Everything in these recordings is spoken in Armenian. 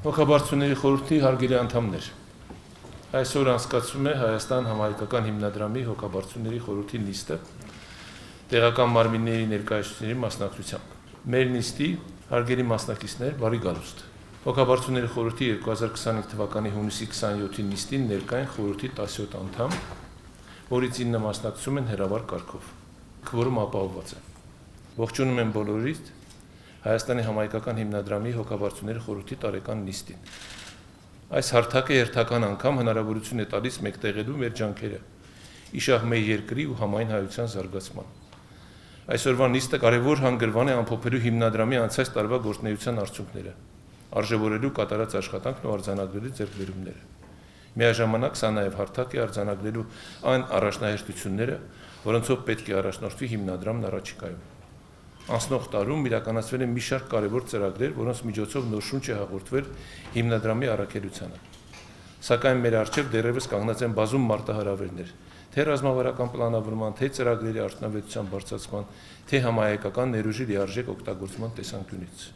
Հոգաբարձությունների խորհրդի հարգելի անդամներ, այսօր անցկացվում է Հայաստան համահայկական հիմնադրամի հոգաբարձությունների խորհրդի նիստը տեղական մարմինների ներկայացուցիչների մասնակցությամբ։ Մեր նիստի հարգելի մասնակիցներ, բարի գալուստ։ Հոգաբարձությունների խորհրդի 2025 թվականի հունիսի 27-ի նիստին ներկա են խորհրդի 17 անդամ, որից 9 մասնակցում են հեռավար կարգով։ Քվորում ապահովված է։ Ողջունում եմ բոլորիդ Հայաստանի համահայկական հիմնադրամի հոգաբարձությունների խորհրդի տարեկան նիստին։ Այս հարթակը հերթական անգամ հնարավորություն է տալիս մեկտեղելու մեր ջանքերը իշահ մեր երկրի ու համայն հայության զարգացման։ Այսօրվա նիստը կարևոր հանգրվան է ամփոփելու հիմնադրամի անցած տարվա գործունեության արդյունքները, արժևորելու կատարած աշխատանքն ու արձանագրելու ձեռքբերումները։ Միաժամանակ սա նաև հարթակ է արձանագրելու այն առաջնահերթությունները, որոնցով պետք է առաջնորդվի հիմնադրամն առաջիկայում։ Անցնող տարում իրականացվել են մի շարք կարևոր ծրագրեր, որոնց միջոցով նոր շունչ է հաղորդվել հիմնադրամի առաքելությանը։ Սակայն մեր առջև դեռևս կանգնած են բազում մարտահրավերներ, թե ռազմավարական պլանավորման, թե ծրագրերի արդյունավետության բարձրացման, թե համահայկական ներուժի լիարժեք օգտագործման տեսանկյունից։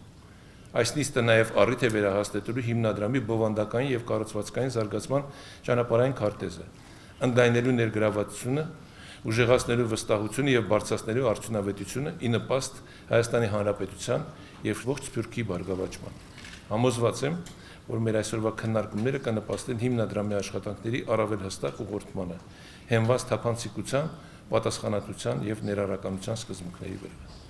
Այս նիստը նաև առիթ է վերահաստատելու հիմնադրամի բովանդակային եւ կառուցվածքային զարգացման ճանապարհային քարտեզը, ընդլայնելու ներգրավվածությունը, ուժեղացնելու վստահությունը եւ բարձրացնելու արդյունավետությունը ի նպաստ Հայաստանի Հանրապետության եւ ողջ Սփյուռքի բարգավաճման։ Համոզված եմ, որ մեր այսօրվա քննարկումները կնպաստեն հիմնադրամի աշխատանքների առավել հստակ ուղղորդմանը, հենված թափանցիկության, պատասխանատվության եւ ներառականության սկզբունքների վրա։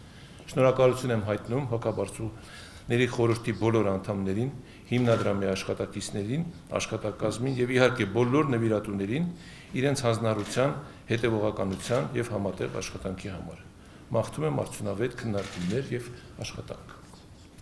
Շնորհակալություն եմ հայտնում հոգաբարձությունների խորհրդի բոլոր անդամներին, հիմնադրամի աշխատակիցներին, աշխատակազմին եւ իհարկե բոլոր նվիրատուներին իրենց հանձնառության, հետևողականության եւ համատեղ աշխատանքի համար։ Մաղթում եմ արդյունավետ քննարկումներ եւ աշխատանք։